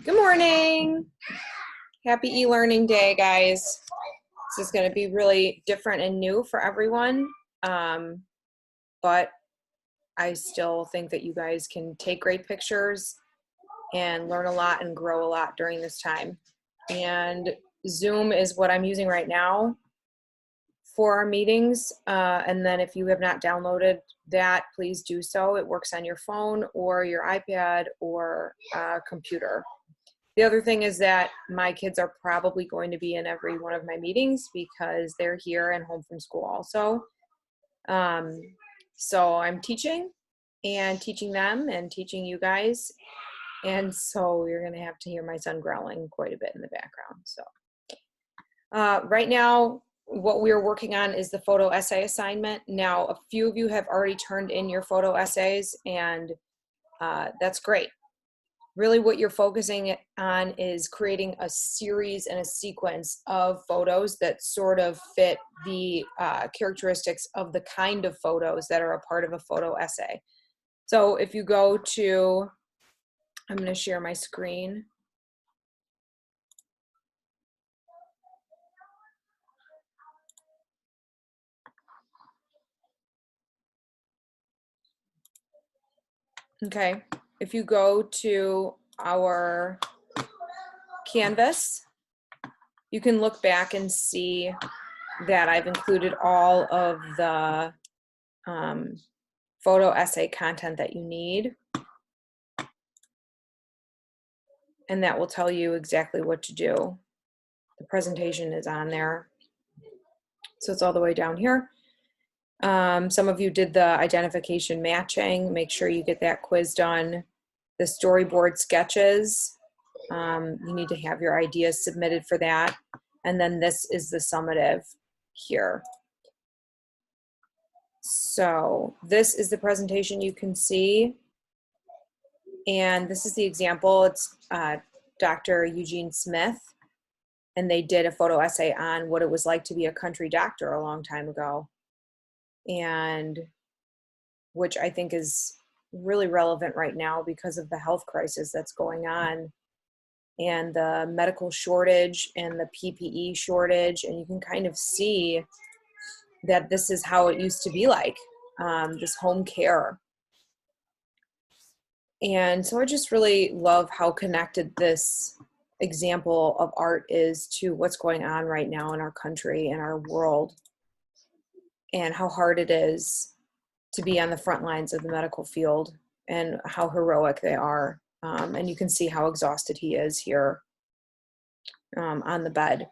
Good morning. Happy e-learning day, guys. This is going to be really different and new for everyone, but I still think that you guys can take great pictures and learn a lot and grow a lot during this time. And Zoom is what I'm using right now for our meetings. And then if you have not downloaded that, please do so. It works on your phone or your iPad or computer. The other thing is that my kids are probably going to be in every one of my meetings because they're here and home from school also. So I'm teaching them and teaching you guys. And so you're going to have to hear my son growling quite a bit in the background. So right now, what we're working on is the photo essay assignment. Now, a few of you have already turned in your photo essays, and that's great. Really what you're focusing on is creating a series and a sequence of photos that sort of fit the characteristics of the kind of photos that are a part of a photo essay. So if you go to, I'm going to share my screen. Okay, if you go to our Canvas, you can look back and see that I've included all of the photo essay content that you need. And that will tell you exactly what to do. The presentation is on there. So it's all the way down here. Some of you did the identification matching. Make sure you get that quiz done. The storyboard sketches. You need to have your ideas submitted for that. And then this is the summative here. So this is the presentation you can see. And this is the example. It's Dr. Eugene Smith. And they did a photo essay on what it was like to be a country doctor a long time ago. And which I think is really relevant right now because of the health crisis that's going on and the medical shortage and the PPE shortage. And you can kind of see that this is how it used to be like, this home care. And so I just really love how connected this example of art is to what's going on right now in our country and our world, and how hard it is to be on the front lines of the medical field and how heroic they are. And you can see how exhausted he is here on the bed.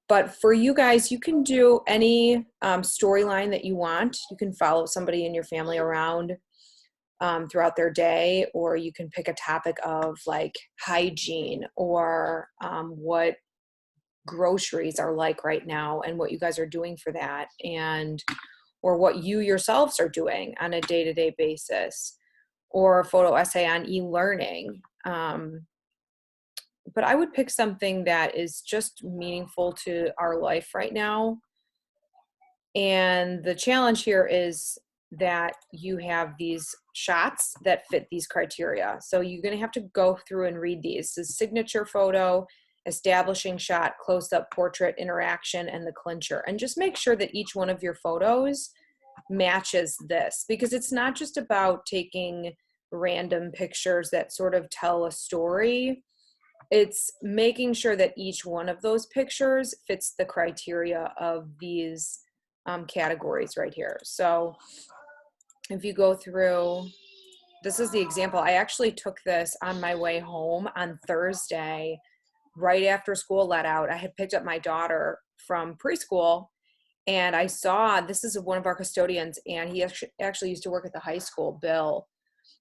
But for you guys, you can do any storyline that you want. You can follow somebody in your family around throughout their day, or you can pick a topic of like hygiene or what groceries are like right now and what you guys are doing for that, and or what you yourselves are doing on a day-to-day basis, or a photo essay on e-learning. But I would pick something that is just meaningful to our life right now. And the challenge here is that you have these shots that fit these criteria. So you're going to have to go through and read these. The signature photo, establishing shot, close-up, portrait, interaction, and the clincher. And just make sure that each one of your photos matches this, because it's not just about taking random pictures that sort of tell a story. It's making sure that each one of those pictures fits the criteria of these categories right here. So if you go through, this is the example. I actually took this on my way home on Thursday, right after school let out. I had picked up my daughter from preschool, and I saw, this is one of our custodians, and he actually used to work at the high school, Bill,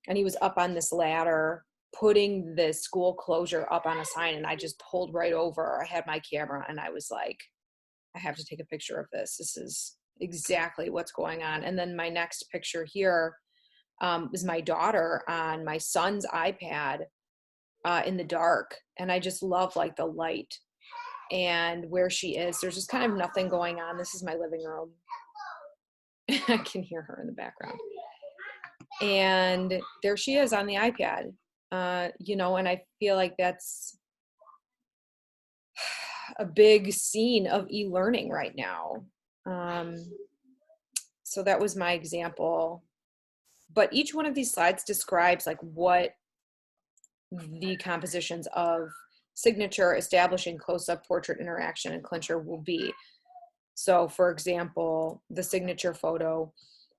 and he was up on this ladder putting the school closure up on a sign, and I just pulled right over. I had my camera, and I was like, I have to take a picture of this. This is exactly what's going on. And then my next picture here is my daughter on my son's iPad in the dark. And I just love like the light and where she is. There's just kind of nothing going on. This is my living room. I can hear her in the background. And there she is on the iPad. You know, and I feel like that's a big scene of e-learning right now. Um, so that was my example. But each one of these slides describes like what the compositions of signature, establishing, close-up, portrait, interaction, and clincher will be. So for example, the signature photo,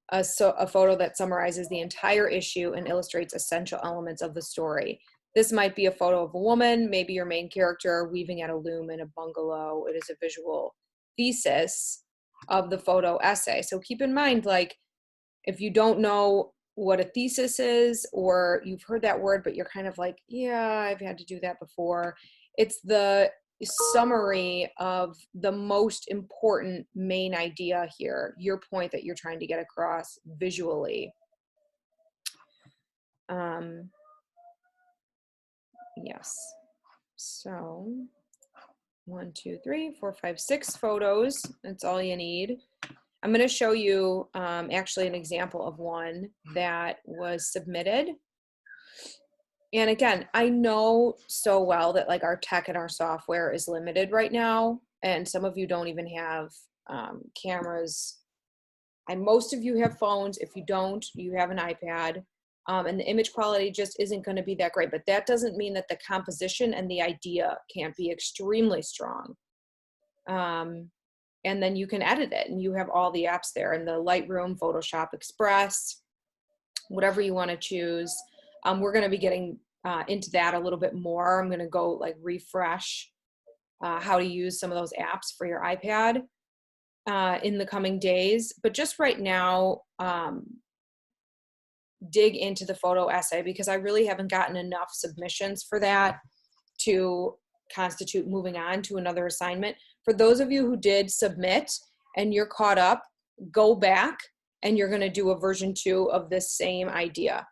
a photo that summarizes the entire issue and illustrates essential elements of the story. This might be a photo of a woman, maybe your main character weaving at a loom in a bungalow. It is a visual thesis of the photo essay. So keep in mind, like, if you don't know what a thesis is, or you've heard that word, but you're kind of like, yeah, I've had to do that before. It's the summary of the most important main idea here, your point that you're trying to get across visually. Yes. So 1, 2, 3, 4, 5, 6 photos. That's all you need. I'm going to show you actually an example of one that was submitted. And again, I know so well that like our tech and our software is limited right now. And some of you don't even have cameras. And most of you have phones. If you don't, you have an iPad. And the image quality just isn't going to be that great. But that doesn't mean that the composition and the idea can't be extremely strong. And then you can edit it, and you have all the apps there in the Lightroom, Photoshop, Express, whatever you want to choose. We're going to be getting into that a little bit more. I'm going to go like refresh how to use some of those apps for your iPad in the coming days. But just right now, dig into the photo essay, because I really haven't gotten enough submissions for that to constitute moving on to another assignment. For those of you who did submit and you're caught up, go back and you're going to do a version 2 of this same idea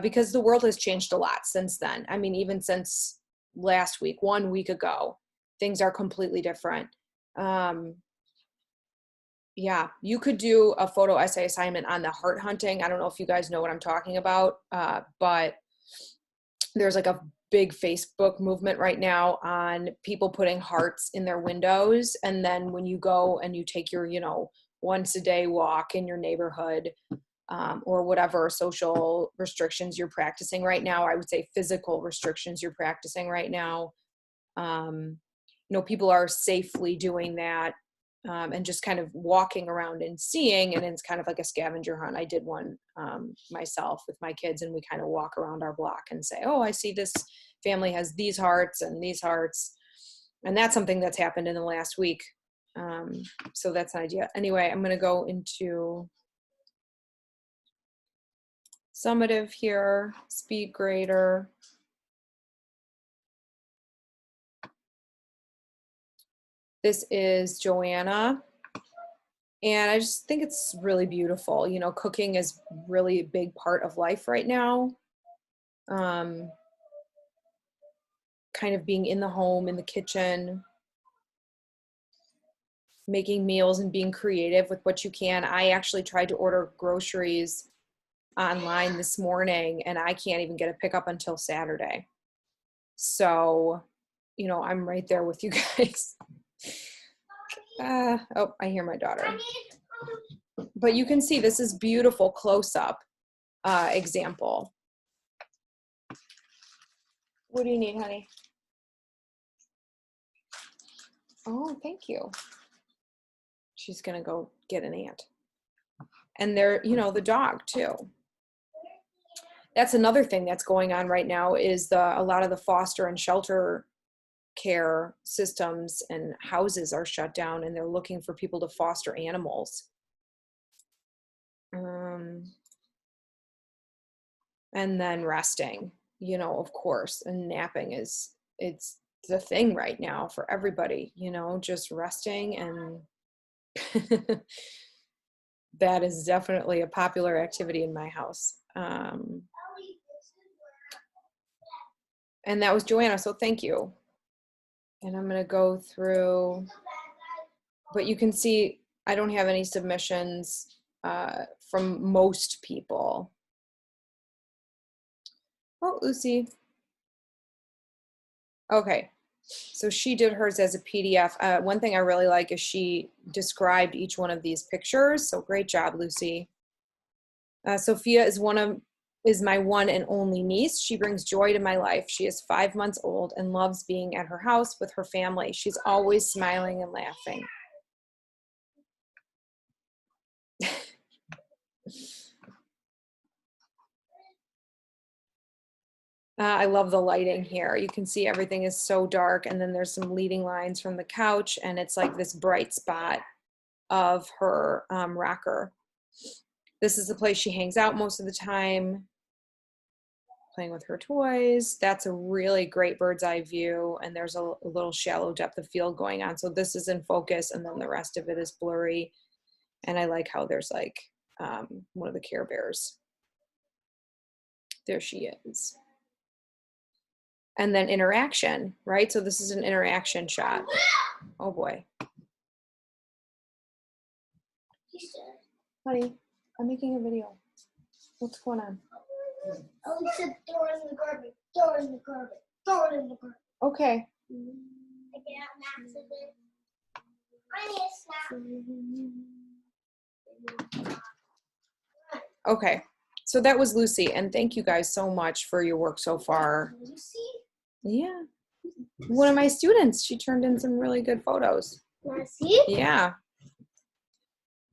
because the world has changed a lot since then. I mean, even since last week, 1 week ago, things are completely different. Yeah, you could do a photo essay assignment on the heart hunting. I don't know if you guys know what I'm talking about, but there's like a big Facebook movement right now on people putting hearts in their windows. And then when you go and you take your, you know, once a day walk in your neighborhood, or whatever social restrictions you're practicing right now, I would say physical restrictions you're practicing right now. You know, people are safely doing that. And just kind of walking around and seeing, and it's kind of like a scavenger hunt. I did one myself with my kids, and we kind of walk around our block and say, oh, I see this family has these hearts and these hearts. And that's something that's happened in the last week. So that's an idea. Anyway, I'm going to go into summative here, speed grader. This is Joanna. And I just think it's really beautiful. You know, cooking is really a big part of life right now. Kind of being in the home, in the kitchen, making meals and being creative with what you can. I actually tried to order groceries online this morning, and I can't even get a pickup until Saturday. So, you know, I'm right there with you guys. Oh, I hear my daughter. But you can see this is beautiful close-up example. What do you need, honey? Oh, thank you. She's gonna go get an ant. And they're, you know, the dog too. That's another thing that's going on right now is a lot of the foster and shelter care systems and houses are shut down, and they're looking for people to foster animals. And then resting, you know, of course, and napping it's the thing right now for everybody, you know, just resting. And that is definitely a popular activity in my house. And that was Joanna, so thank you. And I'm going to go through, but you can see I don't have any submissions from most people. Oh, Lucy. Okay, so she did hers as a PDF. One thing I really like is she described each one of these pictures. So great job, Lucy. Sophia is my one and only niece. She brings joy to my life. She is 5 months old and loves being at her house with her family. She's always smiling and laughing. I love the lighting here. You can see everything is so dark, and then there's some leading lines from the couch, and it's like this bright spot of her rocker. This is the place she hangs out most of the time, playing with her toys. That's a really great bird's eye view, and there's a little shallow depth of field going on. So this is in focus, and then the rest of it is blurry. And I like how there's like one of the Care Bears. There she is. And then interaction, right? So this is an interaction shot. Oh boy. Honey, I'm making a video. What's going on? Oh, you said throw it in the garbage. Throw it in the garbage. Throw it in the garbage. Okay. I get out an accident. I need a snack. Okay. So that was Lucy, and thank you guys so much for your work so far. Lucy? Yeah. One of my students, she turned in some really good photos. Want to see? Yeah.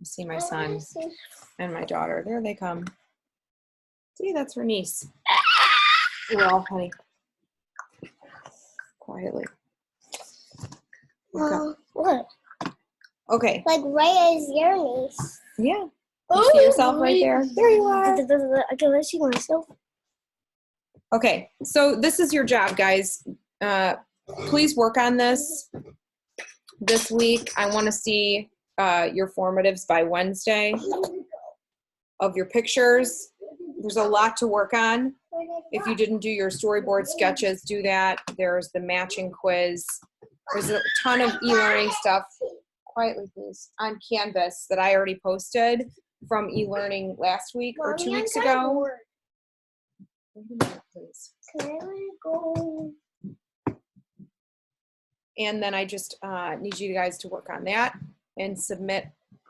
See my son and my daughter. There they come. See, that's her niece. Well, honey. Quietly. What? Okay. Like right as your niece. Yeah. You see yourself right there? There you are. Okay, let's see myself. Okay, so this is your job, guys. Please work on this week. I want to see your formatives by Wednesday of your pictures. There's a lot to work on. If you didn't do your storyboard sketches, do that. There's the matching quiz. There's a ton of e-learning stuff, quietly please, on Canvas that I already posted from e-learning last week or 2 weeks ago. Wait a minute, please. Can I go? And then I just need you guys to work on that and submit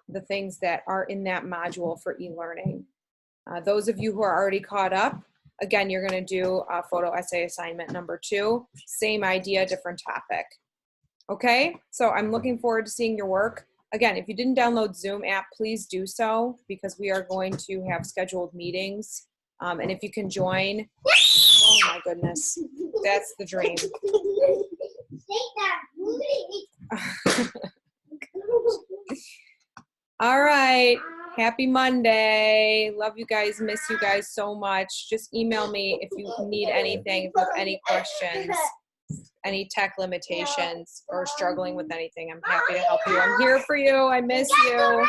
the things that are in that module for e-learning. Those of you who are already caught up, again, you're going to do photo essay assignment number 2. Same idea, different topic. Okay, so I'm looking forward to seeing your work. Again, if you didn't download Zoom app, please do so, because we are going to have scheduled meetings. And if you can join, oh my goodness, that's the dream. All right, happy Monday. Love you guys, miss you guys so much. Just email me if you need anything, if you have any questions, any tech limitations, or struggling with anything. I'm happy to help you. I'm here for you. I miss you.